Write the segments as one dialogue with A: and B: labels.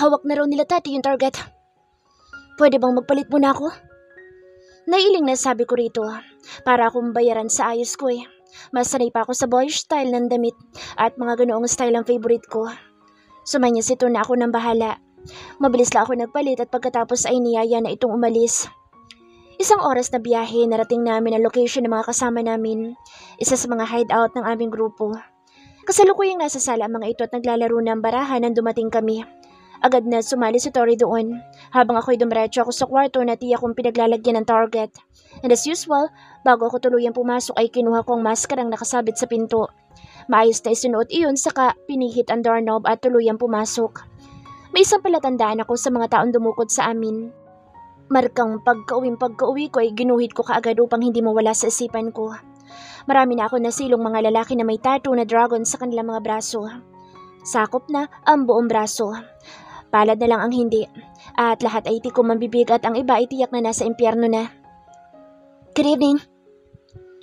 A: Hawak na raw nila Tati yung target. Pwede bang magpalit muna ako? Nailing na sabi ko rito para akong bayaran sa ayos ko eh. Mas sanay pa ako sa boyish style ng damit at mga ganoong style ang favorite ko. Sumanyas ito na ako ng bahala. Mabilis lang ako nagpalit at pagkatapos ay niyaya na itong umalis. Isang oras na biyahe, narating namin ang location ng mga kasama namin. Isa sa mga hideout ng aming grupo. Kasalukuyang nasa sala ang mga ito at naglalaro ng barahan nang dumating kami. Agad na sumali si Tori doon. Habang ako'y dumiretso ako sa kwarto na tiyak kong pinaglalagyan ng target. And as usual, bago ako tuluyang pumasok ay kinuha ko ang maskarang nakasabit sa pinto. Maayos na isinuot iyon saka pinihit ang doorknob at tuluyang pumasok. May isang palatandaan ako sa mga taong dumukod sa amin. Markang pagka-uwi ko ay ginuhit ko kaagad upang hindi mawala sa isipan ko. Marami na ako nasilong mga lalaki na may tattoo na dragon sa kanilang mga braso. Sakop na ang buong braso. Palad na lang ang hindi. At lahat ay tikom ang bibig at ang iba ay tiyak na nasa impyerno na. Good evening.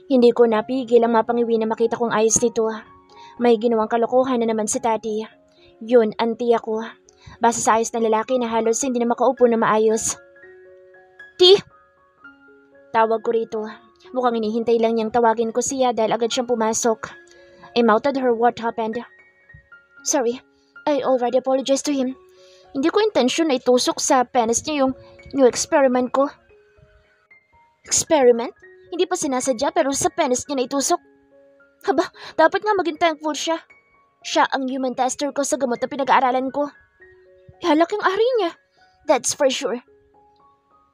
A: Hindi ko napigil ang mapangiwi na makita kong ayos nito. May ginawang kalokohan na naman si Tati. Yun ang tiyak ko. Basta sa ayos na lalaki na halos hindi na makaupo na maayos. Ti! Tawag ko rito. Mukhang inihintay lang niyang tawagin ko siya dahil agad siyang pumasok. I mouthed her what happened. Sorry, I already apologized to him. Hindi ko intensyon na itusok sa penis niya yung new experiment ko. Experiment? Hindi pa sinasadya pero sa penis niya na itusok. Haba, dapat nga maging thankful siya. Siya ang human tester ko sa gamot na pinag-aaralan ko. Halak yung ari niya. That's for sure.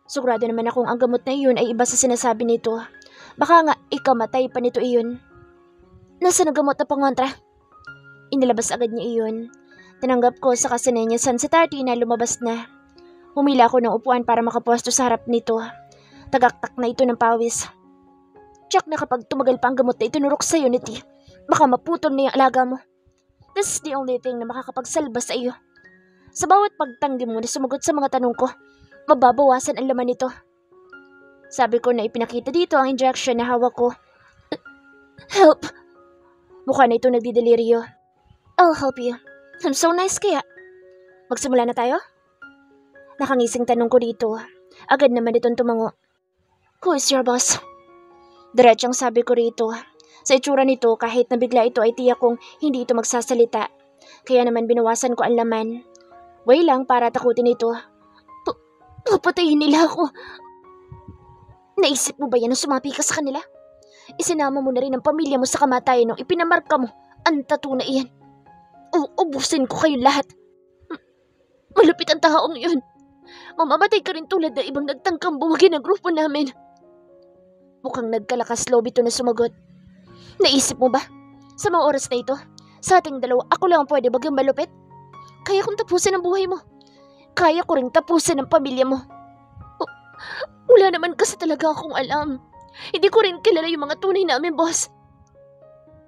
A: Sigurado naman akong ang gamot na iyon ay iba sa sinasabi nito. Baka nga ikamatay pa nito iyon. Nasa nagamot na pangontra? Inilabas agad niya iyon. Tinanggap ko sa kasinenyasan si Tati na lumabas na. Humila ako ng upuan para makapwesto sa harap nito. Tagaktak na ito ng pawis. Check na kapag tumagal pa ang gamot na itinurok sa'yo ni T, baka maputol na yung alaga mo. This is the only thing na makakapagsalba sa iyo. Sa bawat pagtanggi mo na sumagot sa mga tanong ko, mababawasan ang laman nito. Sabi ko na ipinakita dito ang injection na hawak ko. Help! Mukha na ito nagdideliryo. I'll help you. I'm so nice kaya. Magsimula na tayo? Nakangising tanong ko dito. Agad naman itong tumango. Who is your boss? Diretsong sabi ko rito. Sa itsura nito kahit na bigla ito ay tiyak kong hindi ito magsasalita. Kaya naman binawasan ko ang laman. Way lang para takutin ito. Papatayin nila ako. Naisip mo ba yan nung sumapi ka sa kanila? Isinama mo na rin ang pamilya mo sa kamatayan nung ipinamarka mo ang tattoo na iyan. Ubusin ko kayong lahat. Malupit ang taong yun. Mamamatay ka rin tulad ng ibang nagtangkang buwagin ang grupo namin. Mukhang nagkalakas loob ito na sumagot. Naisip mo ba? Sa mga oras na ito, sa ating dalawa, ako lang ang pwede bagyang malupit. Kaya kong tapusin ang buhay mo. Kaya ko rin tapusin ang pamilya mo. Wala naman kasi talaga akong alam. Hindi ko rin kilala yung mga tunay namin boss.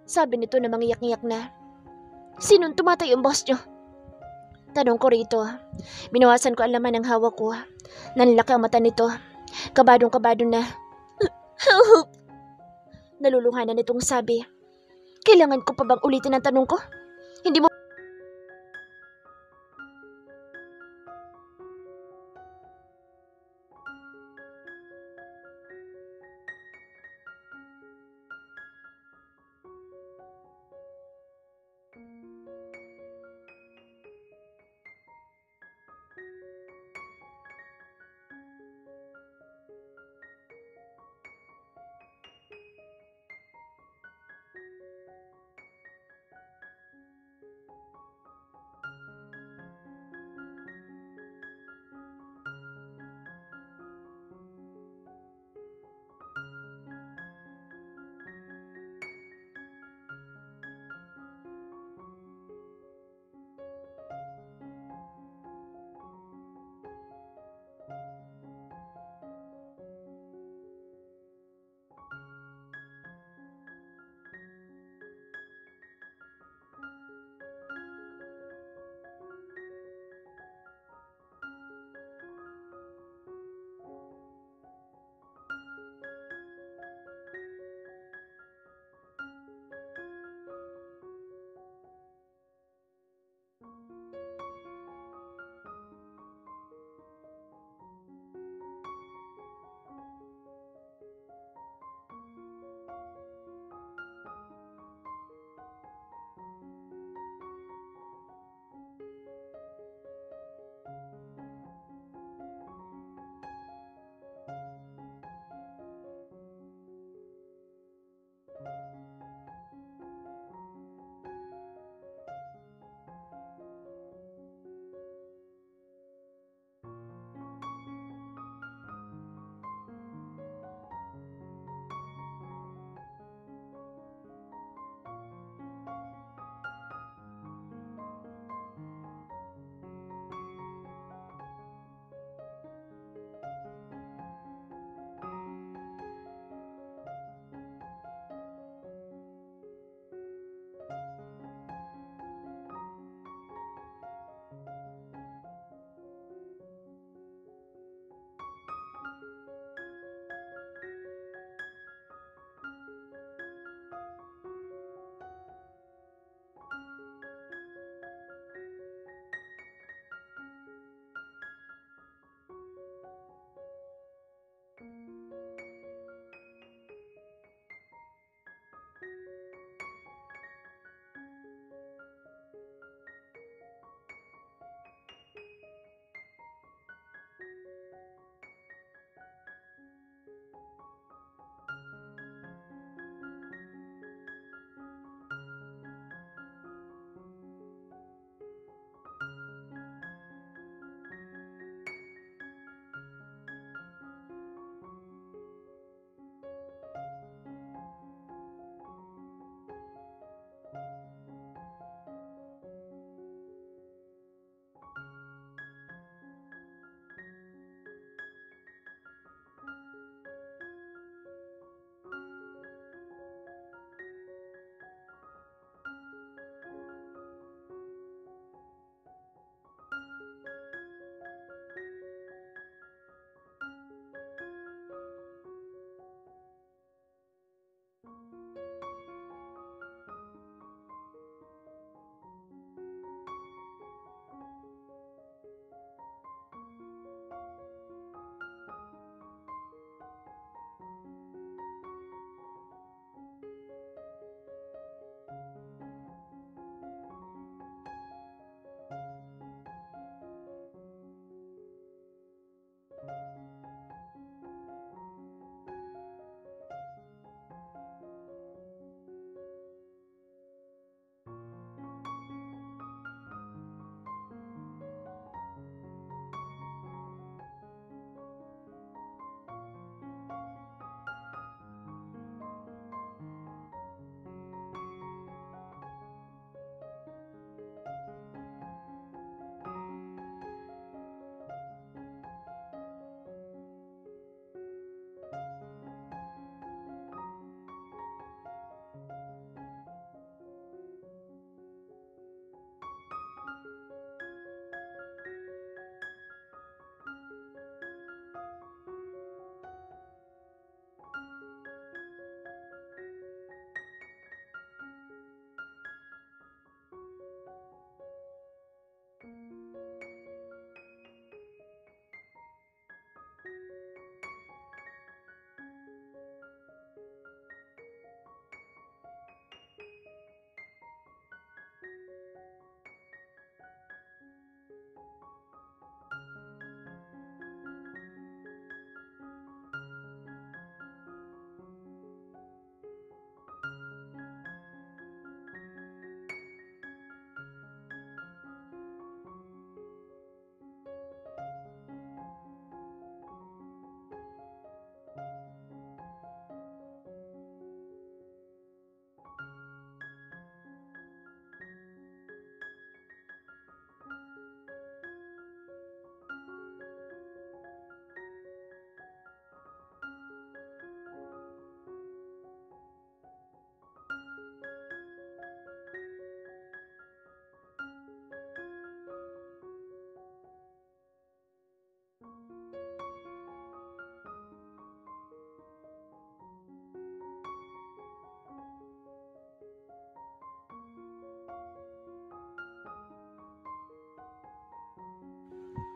A: Sabi nito na mangiyak-ngiyak na. Sinong tumatay ang boss nyo? Tanong ko rito. Binawasan ko ang laman ng hawak ko. Nanlaki ang mata nito. Kabadong-kabado na. Help! Naluluhanan nitong sabi. Kailangan ko pa bang ulitin ang tanong ko? Hindi mo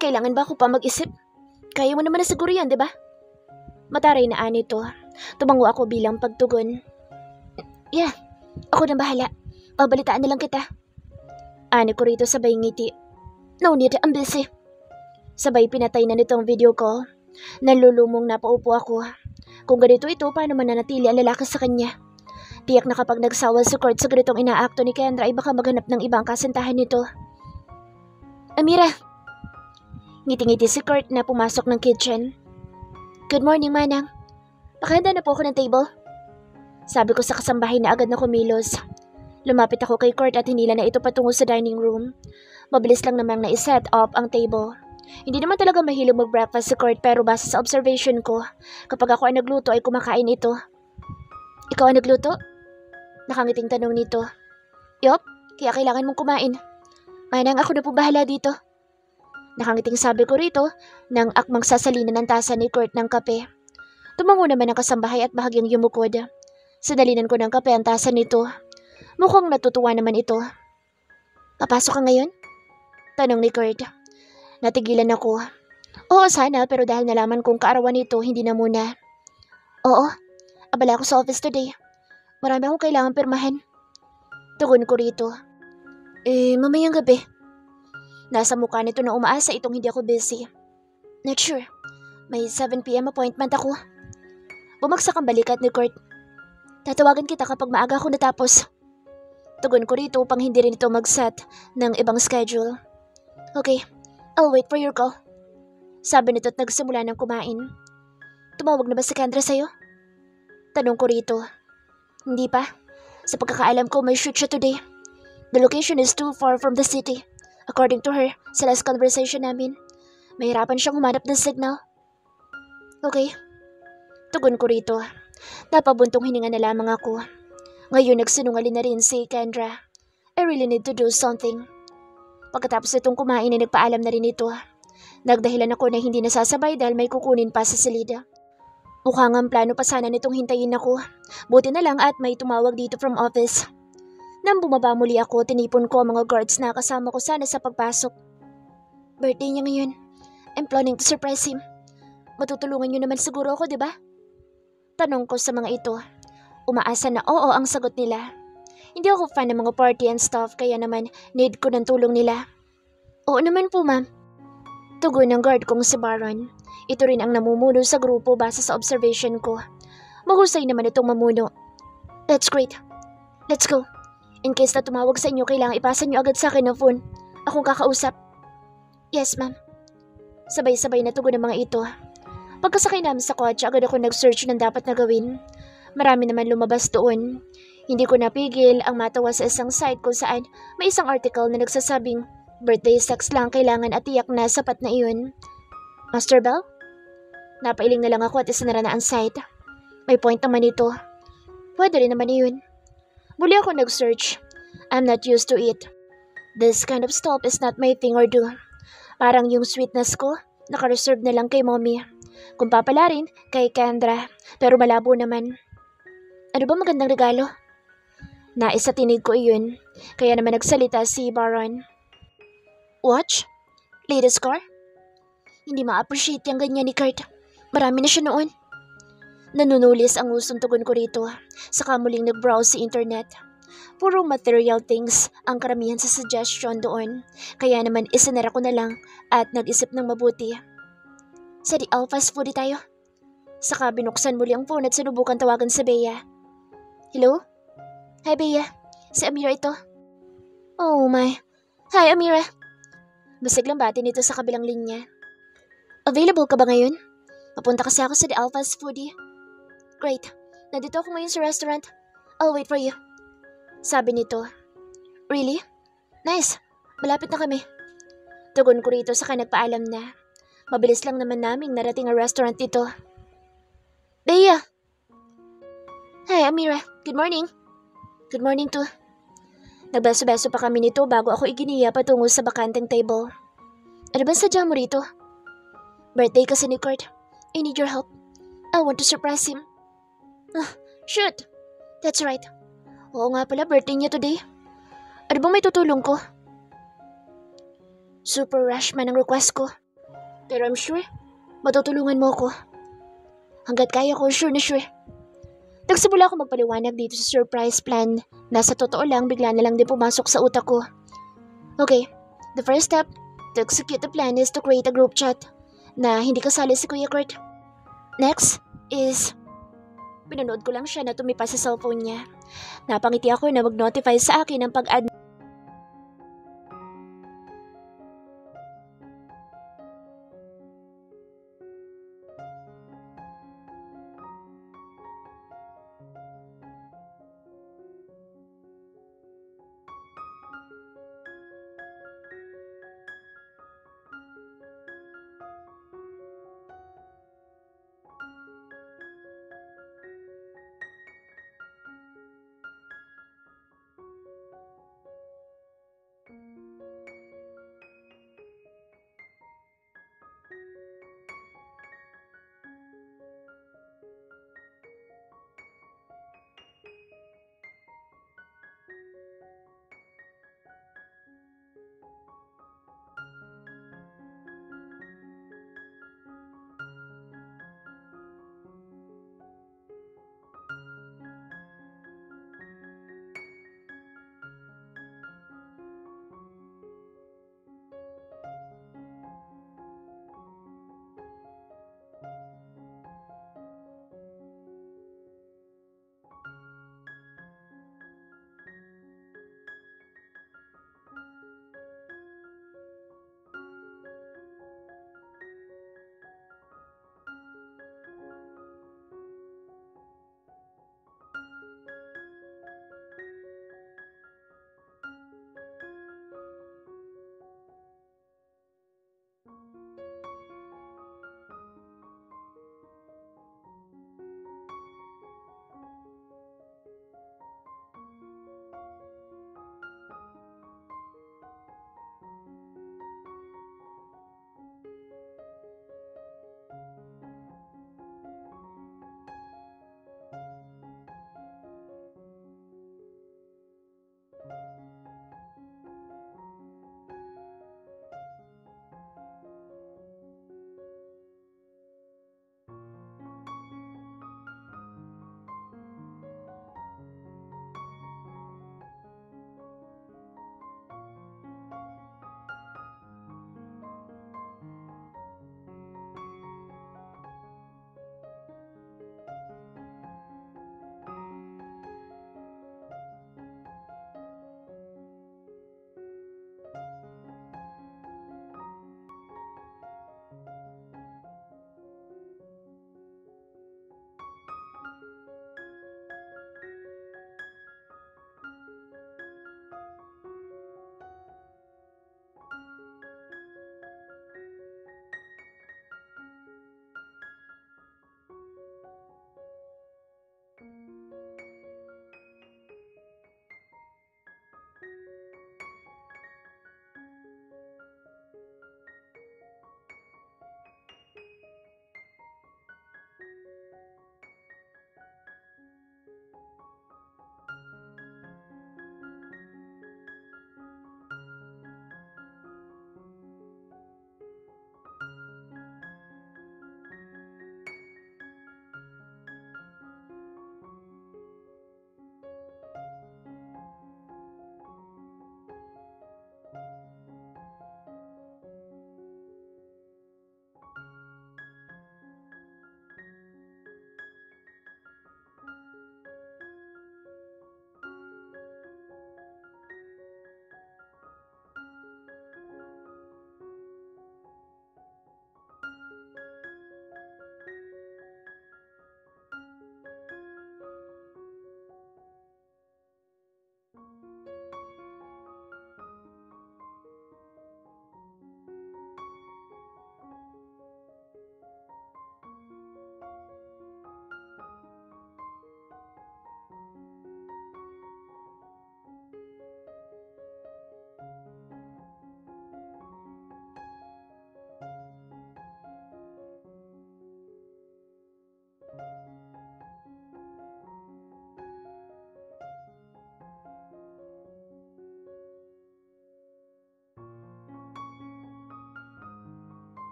A: Kailangan ba ako pa mag-isip? Kaya mo naman na siguro yan, di ba? Mataray na anito. Tumango ako bilang pagtugon. Yeah, ako na bahala. Babalitaan na lang kita. Ani ko rito sabay ngiti. No need, I'm busy. Sabay pinatay na nitong video ko. Nalulumong napaupo ako. Kung ganito ito, paano mananatili ang lalaki sa kanya? Tiyak na kapag nagsawal si Kurt sa ganitong inaakto ni Kendra ay baka maghanap ng ibang kasintahan nito. Amira! Ngiti-ngiti si Kurt na pumasok ng kitchen. Good morning, Manang. Pakahanda na po ako ng table. Sabi ko sa kasambahay na agad na kumilos. Lumapit ako kay Kurt at hinila na ito patungo sa dining room. Mabilis lang namang na-set up ang table. Hindi naman talaga mahilig mag-breakfast si Kurt pero base sa observation ko, kapag ako ay nagluto ay kumakain ito. Ikaw ang nagluto? Nakangiting tanong nito. Yup, kaya kailangan mong kumain. Manang, ako na po bahala dito. Nakangiting sabi ko rito nang akmang sasalina ng tasa ni Kurt ng kape. Tumango naman ang kasambahay at bahagyang yumukod. Sinalinan ko ng kape ang tasa nito. Mukhang natutuwa naman ito. Papasok ka ngayon? Tanong ni Kurt. Natigilan ako. Oo sana pero dahil nalaman kong kaarawan nito, hindi na muna. Oo, abala ako sa office today. Marami akong kailangan pirmahan. Tugon ko rito. Mamayang gabi. Nasa mukha nito na umaasa itong hindi ako busy. Not sure. May 7 p.m. appointment ako. Bumagsak ang balikat ni Kurt. Tatawagan kita kapag maaga ako natapos. Tugon ko rito upang hindi rin ito mag-set ng ibang schedule. Okay, I'll wait for your call. Sabi nito at nagsimula ng kumain. Tumawag na ba si Kendra sa'yo? Tanong ko rito. Hindi pa. Sa pagkakaalam ko may shoot siya today. The location is too far from the city. According to her, sa last conversation namin, mahirapan siyang humanap ng signal. Okay. Tugon ko rito. Napabuntong hininga na lamang ako. Ngayon nagsinungaling na rin si Kendra. I really need to do something. Pagkatapos itong kumain ay nagpaalam na rin ito. Nagdahilan ako na hindi nasasabay dahil may kukunin pa sa salida. Mukhang ang plano pa sana nitong hintayin ako. Buti na lang at may tumawag dito from office. Nang bumaba muli ako, tinipon ko ang mga guards na kasama ko sana sa pagpasok. Birthday niya ngayon. I'm planning to surprise him. Matutulungan niyo naman siguro ako, di ba? Tanong ko sa mga ito. Umaasa na oo ang sagot nila. Hindi ako fan ng mga party and stuff kaya naman need ko ng tulong nila. Oo naman po, ma'am. Tugon ng guard kong si Baron. Ito rin ang namumuno sa grupo base sa observation ko. Mahusay naman itong mamuno. That's great. Let's go. In case na tumawag sa inyo, kailangan ipasa niyo agad sa akin ng phone. Akong kakausap. Yes, ma'am. Sabay-sabay na tugon ng mga ito. Pagkasakay namin sa kotse, agad ako nag-search ng dapat na gawin. Marami naman lumabas doon. Hindi ko napigil ang matawa sa isang site kung saan may isang article na nagsasabing birthday sex lang kailangan at tiyak na sapat na iyon. Master Bell? Napailing na lang ako at isinara na ang site. May point naman ito. Pwede rin naman iyon. Muli ako nag-search. I'm not used to it. This kind of stuff is not my thing or do. Parang yung sweetness ko, naka-reserve na lang kay mommy. Kung papala rin, kay Kendra. Pero malabo naman. Ano ba magandang regalo? Nais sa tinig ko iyon. Kaya naman nagsalita si Baron. Watch? Latest car? Hindi ma-appreciate yung ganyan ni Kurt. Marami na siya noon. Nanunulis ang usong tugon ko rito. Saka muling nag-browse sa internet. Puro material things ang karamihan sa suggestion doon. Kaya naman isinara ko na lang at nag-isip ng mabuti. Sa di fast foodie tayo. Saka binuksan muli ang phone at sinubukan tawagan si Bea. Hello? Hi Bea. Si Amira ito. Oh my. Hi Amira. Basig lang bati nito sa kabilang linya. Available ka ba ngayon? Papunta kasi ako sa The Alphas Foodie. Great. Nandito ako ngayon sa restaurant. I'll wait for you. Sabi nito. Really? Nice. Malapit na kami. Tugon ko rito saka nagpaalam na. Mabilis lang naman naming narating ang restaurant dito. Bea! Hi Amira. Good morning. Good morning too. Nagbeso-beso pa kami nito bago ako iginiya patungo sa bakanteng table. Ano ba sadya mo rito? Birthday kasi ni Kurt. I need your help. I want to surprise him. Shoot! That's right. Oo nga pala, birthday niya today. Ano ba may tutulong ko? Super rush man ang request ko. Pero I'm sure, matutulungan mo ako. Hanggat kaya ko, sure na sure. Nagsimula ako magpaliwanag dito sa surprise plan na sa totoo lang bigla na lang din pumasok sa utak ko. Okay, the first step to execute the plan is to create a group chat na hindi kasali si Kuya Kurt. Next is, pinanood ko lang siya na tumipa sa cellphone niya. Napangiti ako na mag-notify sa akin ng pag-add.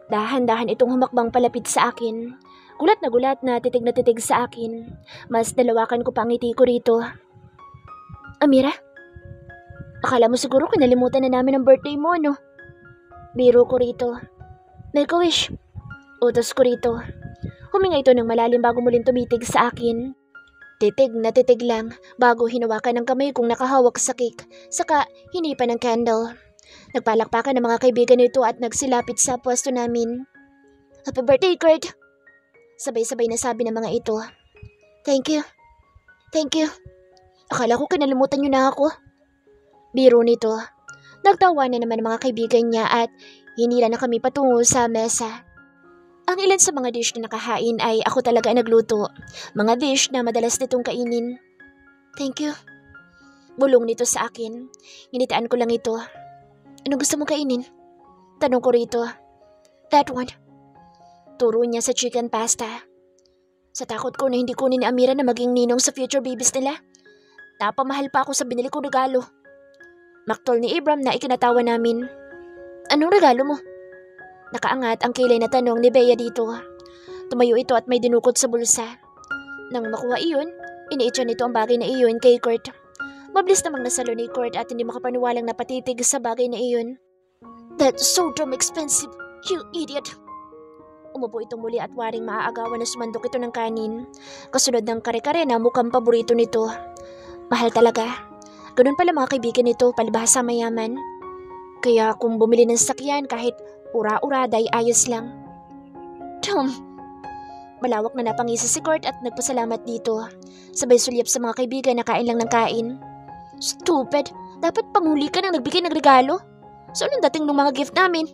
A: Dahan-dahan itong humakbang palapit sa akin. Gulat na titig sa akin. Mas dalawakan ko pa ang ngiti ko rito. Amira? Akala mo siguro kinalimutan na namin ang birthday mo, no? Biro ko rito. Make a wish. Utos ko rito. Huminga ito ng malalim bago muling tumitig sa akin. Titig lang bago hinawakan ng kamay kong nakahawak sa cake, saka hinipan ng candle. Nagpalakpakan ng mga kaibigan nito at nagsilapit sa pwesto namin. Happy birthday, Kurt! Sabay-sabay na sabi ng mga ito. Thank you. Thank you. Akala ko kinalimutan niyo na ako. Biro nito. Nagtawa na naman ang mga kaibigan niya at hinila na kami patungo sa mesa. Ang ilan sa mga dish na nakahain ay ako talaga nagluto. Mga dish na madalas nitong kainin. Thank you. Bulong nito sa akin. Nginitaan ko lang ito. Ano gusto mong kainin? Tanong ko rito. That one. Turo niya sa chicken pasta. Sa takot ko na hindi kunin ni Amira na maging ninong sa future babies nila, napamahal pa ako sa binili kong regalo. Maktol ni Abram na ikinatawa namin. Anong regalo mo? Nakaangat ang kilay na tanong ni Bea dito. Tumayo ito at may dinukot sa bulsa. Nang makuha iyon, iniitsa nito ang bagay na iyon kay Kurt. Mabilis namang nasalo ni Kurt at hindi makapaniwalang napatitig sa bagay na iyon. That's so damn expensive, you idiot! Umupo ito muli at waring maaagawan na sumandok ito ng kanin. Kasunod ng kare-kare na mukhang paborito nito. Mahal talaga. Ganun pala mga kaibigan nito, palibhasa mayaman. Kaya kung bumili ng sakyan kahit ura-uraday ayos lang. Malawak na napangisa si Kurt at nagpasalamat dito. Sabay sulyap sa mga kaibigan na kain lang ng kain. Stupid! Dapat panguli ka nang nagbigay ng regalo. So anong dating ng mga gift namin?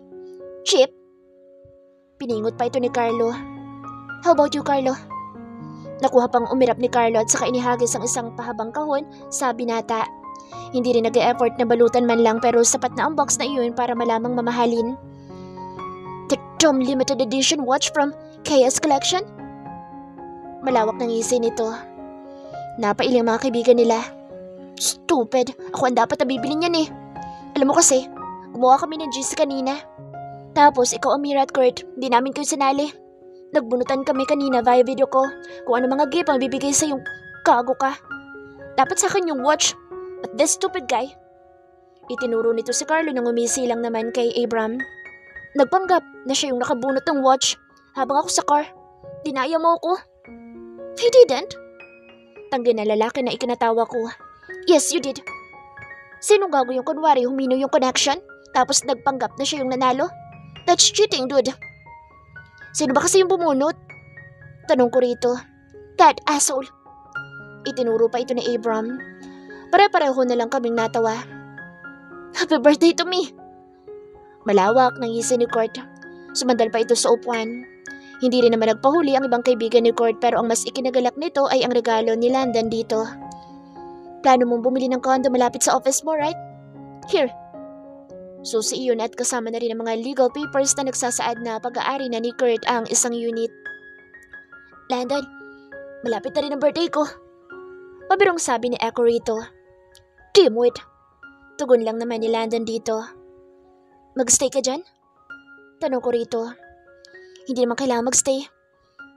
A: Chip? Piningot pa ito ni Carlo. How about you, Carlo? Nakuha pang umirap ni Carlo at saka inihagis ang isang pahabang kahon sa binata. Hindi rin nag-e-effort na balutan man lang pero sapat na ang box na iyon para malamang mamahalin. Tiktom limited edition watch from KS Collection? Malawak ng ngisi nito. Napailing mga kaibigan nila. Stupid! Ako ang dapat na bibili niyan eh. Alam mo kasi, gumawa kami ng GC kanina. Tapos ikaw Amira at Kurt, di namin kayo sinali. Nagbunutan kami kanina via video ko kung ano mga gift ang bibigay sa yung kago ka. Dapat sa akin yung watch. But this stupid guy. Itinuro nito si Carlo nang umisi lang naman kay Abram. Nagpanggap na siya yung nakabunot ng watch habang ako sa car. Dinaya mo ako. He didn't. Tanggi na lalaki na ikinatawa ko. Yes, you did. Sinong gago yung kunwari humino yung connection tapos nagpanggap na siya yung nanalo? That's cheating, dude. Sino ba kasi yung bumunot? Tanong ko rito. That asshole. Itinuro pa ito ni Abram. Pare-pareho na lang kaming natawa. Happy birthday to me! Malawak ng ngisi ni Kurt. Sumandal pa ito sa upuan. Hindi rin naman nagpahuli ang ibang kaibigan ni Kurt pero ang mas ikinagalak nito ay ang regalo ni Landon dito. Plano mong bumili ng condo malapit sa office mo, right? Here. Susi iyon at kasama na rin ang mga legal papers na nagsasaad na pag-aari na ni Kurt ang isang unit. Landon, malapit na rin ang birthday ko. Mabirong sabi ni Echo rito. Dimwit. Tugon lang naman ni Landon dito. Magstay ka dyan? Tanong ko rito. Hindi naman kailangan magstay.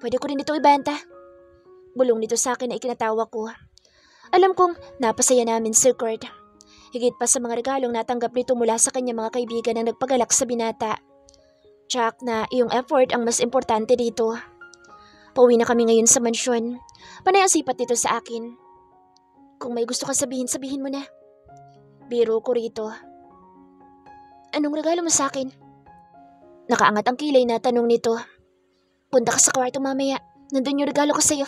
A: Pwede ko rin ito ibenta. Bulong nito sa akin na ikinatawa ko. Alam kong napasaya namin si Kurt. Higit pa sa mga regalong natanggap nito mula sa kanya mga kaibigan na nagpagalak sa binata. Tsak na iyong effort ang mas importante dito. Pauwi na kami ngayon sa mansyon. Panay ang sipat nito sa akin. Kung may gusto ka sabihin, sabihin mo na. Biro ko rito. Anong regalo mo sa akin? Nakaangat ang kilay na tanong nito. Punta ka sa kwarto mamaya. Nandun yung regalo ko sa'yo.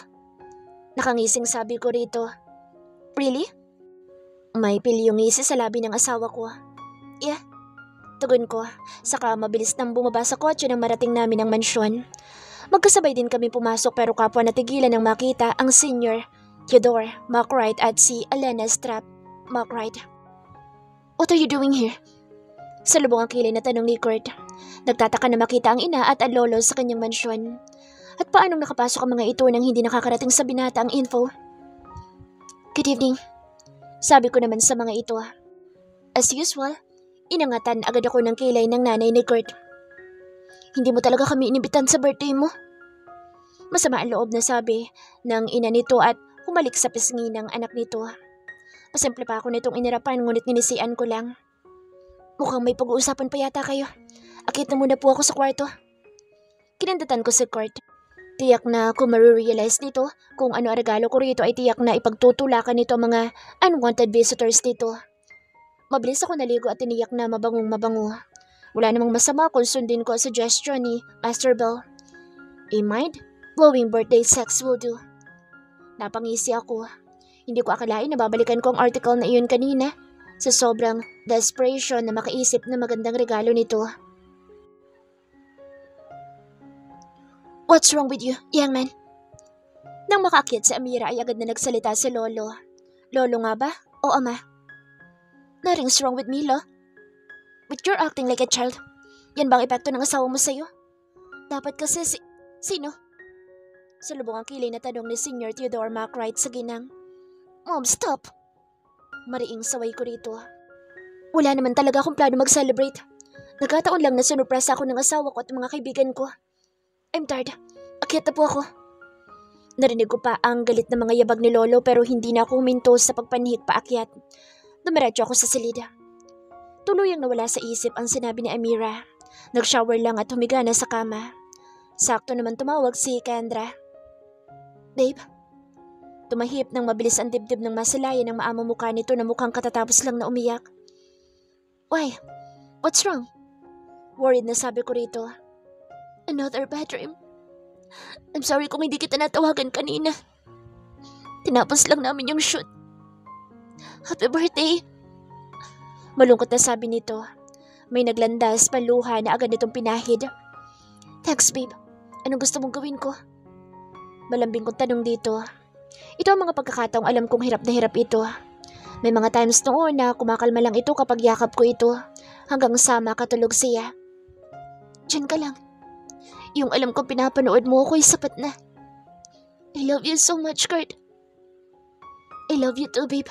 A: Nakangising sabi ko rito. Really? May pilyong ngisi sa labi ng asawa ko. Yeah. Tugon ko. Saka mabilis nang bumaba sa kotse nang marating namin ang mansyon. Magkasabay din kami pumasok pero kapwa natigilan nang makita ang senior Theodore McWright at si Elena Strap McWright. What are you doing here? Salubong ang kilay na tanong ni Kurt. Nagtataka na makita ang ina at ang lolo sa kanyang mansyon. At paanong nakapasok ang mga ito nang hindi nakakarating sa binata ang info? Good evening. Sabi ko naman sa mga ito. As usual, inangatan agad ako ng kilay ng nanay ni Kurt. Hindi mo talaga kami inibitan sa birthday mo. Masama ang loob na sabi ng ina nito at humalik sa pisngi ng anak nito. Masimple pa ako nitong inirapan ngunit ninisian ko lang. Mukhang may pag-uusapan pa yata kayo. Akit na muna po ako sa kwarto. Kinandatan ko si Kurt. Tiyak na kung marirealize nito kung ano ang regalo ko rito ay tiyak na ipagtutulakan nito ang mga unwanted visitors dito. Mabilis ako naligo at tiniyak na mabangong mabango. Wala namang masama kung sundin ko ang suggestion ni Master Bell. A mind-blowing birthday sex will do. Napangisi ako. Hindi ko akalain na babalikan ko ang article na iyon kanina sa sobrang desperation na makaisip na magandang regalo nito. What's wrong with you, young man? Nang makaakyat si Amira ay agad na nagsalita si Lolo. Lolo nga ba? O Ama? Nothing's wrong with me, Lo. But you're acting like a child. Yan bang epekto ng asawa mo sa'yo? Dapat kasi sino? Salubong ang kilay na tanong ni Senior Theodore Macwright sa ginang. Mom, stop! Mariing saway ko rito. Wala naman talaga akong plano mag-celebrate. Nagkataon lang na sinurpresa ako ng asawa ko at mga kaibigan ko. I'm tired. Akyat na po ako. Narinig ko pa ang galit na mga yabag ni Lolo pero hindi na ako huminto sa pagpanihik paakyat. Dumiretso ako sa silid. Tuluyang nawala sa isip ang sinabi ni Amira. Nag-shower lang at humiga na sa kama. Sakto naman tumawag si Kendra. Babe? Tumahip ng mabilis ang dibdib ng masalayan ng maamang mukha nito na mukhang katatapos lang na umiyak. Why? What's wrong? Worried na sabi ko rito. Another bad dream. I'm sorry kung hindi kita natawagan kanina. Tinapos lang namin yung shoot. Happy birthday! Malungkot na sabi nito. May naglandas paluha na agad nitong pinahid. Thanks, babe. Anong gusto mong gawin ko? Malambing kong tanong dito. Ito ang mga pagkakataong alam kong hirap na hirap ito. May mga times noon na kumakalma lang ito kapag yakap ko ito. Hanggang sa makatulog siya. Diyan ka lang. Yung alam kong pinapanood mo ako'y sapat na. I love you so much, Kurt. I love you too, babe.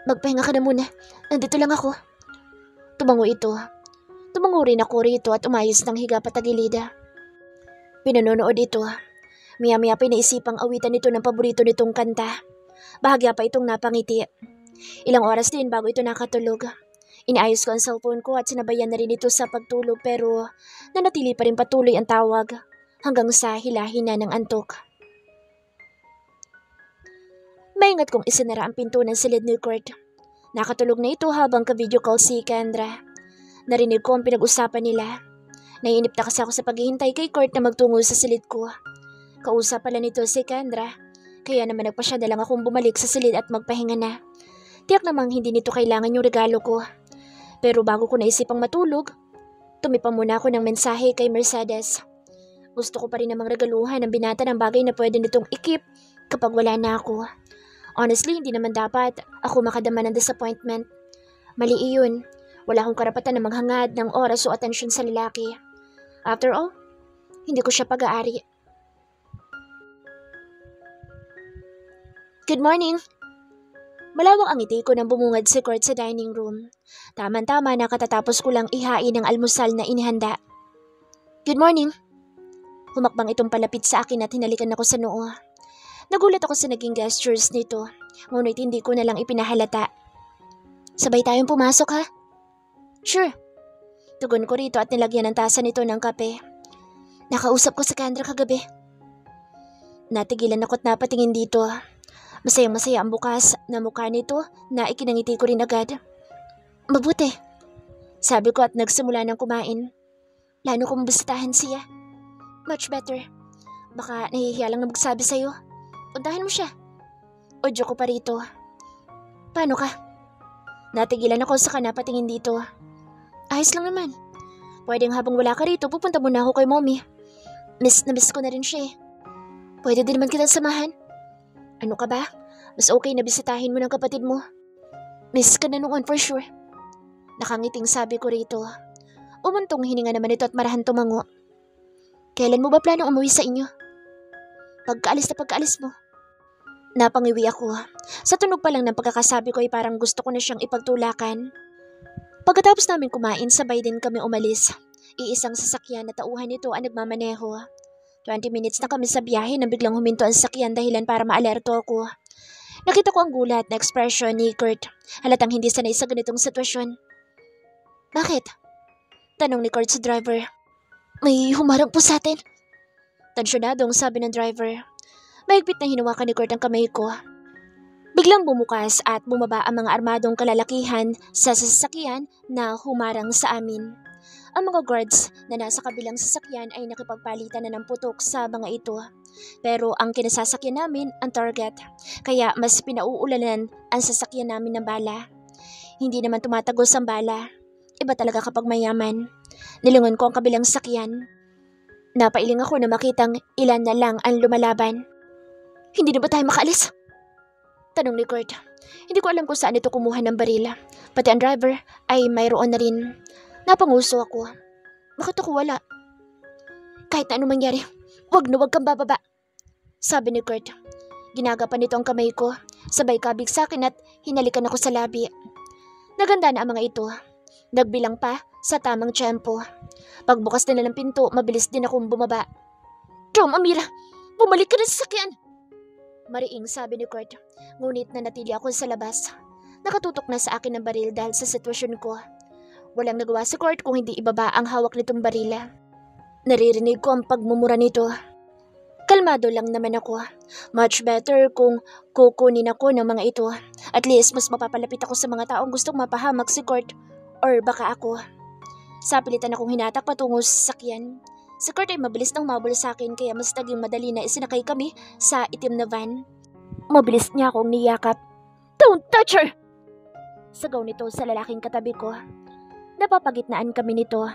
A: Magpahinga ka na muna. Nandito lang ako. Tumango ito. Tumango rin ako rito at umayos ng higa patagilida. Pinanonood ito. Maya-maya pinaisipang awitan nito ng paborito nitong kanta. Bahagya pa itong napangiti. Ilang oras din bago ito nakatulog. Inaayos ko ang cellphone ko at sinabayan na rin ito sa pagtulog pero nanatili pa rin patuloy ang tawag hanggang sa hilahina ng antok. Maingat kong isinara ang pinto ng silid ni Kurt. Nakatulog na ito habang ka-video call si Kendra. Narinig ko ang pinag-usapan nila. Naiinip na kasi ako sa paghihintay kay Kurt na magtungo sa silid ko. Kausap pala nito si Kendra, kaya naman nagpasya na lang akong bumalik sa silid at magpahinga na. Tiyak namang hindi nito kailangan yung regalo ko. Pero bago ko naisipang matulog, tumipang muna ako ng mensahe kay Mercedes. Gusto ko pa rin namang regaluhan ng binata ng bagay na pwede nitong ikip kapag wala na ako. Honestly, hindi naman dapat ako makadama ng disappointment. Mali iyon. Wala akong karapatan na maghangad ng oras o atensyon sa lalaki. After all, hindi ko siya pag-aari. Good morning! Malawak ang ngiti ko nang bumungad si Kurt sa dining room. Tama-tama na katatapos ko lang ihain ang almusal na inihanda. Good morning! Humakbang itong palapit sa akin at hinalikan ako sa noo. Nagulat ako sa naging gestures nito, ngunit hindi ko na lang ipinahalata. Sabay tayong pumasok ha? Sure. Tugon ko rito at nilagyan ng tasa nito ng kape. Nakausap ko sa Kendra kagabi. Natigilan ako't napatingin dito. Masayang-masaya ang bukas na mukha nito na ikinangiti ko rin agad. Mabuti. Sabi ko at nagsimula ng kumain. Plano kong bisitahin siya. Much better. Baka nahihiya lang na magsabi sa'yo. Puntahan mo siya. Audio ko pa rito. Paano ka? Natigilan ako sa kanapatingin dito. Ayos lang naman. Pwedeng habang wala ka rito, pupunta muna ako kay mommy. Miss na miss ko na rin siya eh. Pwede din naman kita samahan. Ano ka ba? Mas okay na bisitahin mo ng kapatid mo. Miss ka na noon for sure. Nakangiting sabi ko rito. Umuntong hininga naman ito at marahan tumango. Kailan mo ba planong umuwi sa inyo? Pagkaalis mo. Napangiwi ako. Sa tunog pa lang ng pagkakasabi ko ay parang gusto ko na siyang ipagtulakan. Pagkatapos namin kumain, sabay din kami umalis. Iisang sasakyan na tauhan nito ang nagmamaneho. 20 minutes na kami sa biyahe nang biglang huminto ang sasakyan dahilan para maalerto ako. Nakita ko ang gulat na ekspresyon ni Kurt. Halatang hindi sanay sa ganitong sitwasyon. Bakit? Tanong ni Kurt sa driver. May humarang po sa atin. Tensyonadong sabi ng driver. Mahigpit na hinawakan ni Kurt ang kamay ko. Biglang bumukas at bumaba ang mga armadong kalalakihan sa sasakyan na humarang sa amin. Ang mga guards na nasa kabilang sasakyan ay nakipagpalitan na ng putok sa mga ito. Pero ang kinasasakyan namin ang target, kaya mas pinauulanan ang sasakyan namin ng bala. Hindi naman tumatagos ang bala. Iba talaga kapag mayaman. Nilingon ko ang kabilang sasakyan. Napailing ako na makitang ilan na lang ang lumalaban. Hindi na ba tayo makaalis? Tanong ni Kurt. Hindi ko alam kung saan ito kumuha ng baril. Pati ang driver ay mayroon na rin. Napanguso ako. Bakit ako wala? Kahit na anong mangyari, wag na wag kang bababa. Sabi ni Kurt. Ginagapan nito ang kamay ko. Sabay kabig sa akin at hinalikan ako sa labi. Naganda na ang mga ito. Nagbilang pa sa tamang tiyempo. Pagbukas nila ng pinto, mabilis din akong bumaba. Tom, Amira, bumalik ka na sa sakyan. Mariing sabi ni Kurt, ngunit nanatili ako sa labas. Nakatutok na sa akin ang baril dahil sa sitwasyon ko. Walang nagawa si Kurt kung hindi ibaba ang hawak nitong barila. Naririnig ko ang pagmumura nito. Kalmado lang naman ako. Much better kung kukunin ako ng mga ito. At least mas mapapalapit ako sa mga taong gustong mapahamak si Kurt or baka ako. Sapilitan akong hinatak patungo sa sasakyan. Si Kurt ay mabilis nang mabul sa akin kaya mas naging madali na isinakay kami sa itim na van. Mabilis niya akong niyakap. Don't touch her! Sagaw nito sa lalaking katabi ko. Napapagitnaan kami nito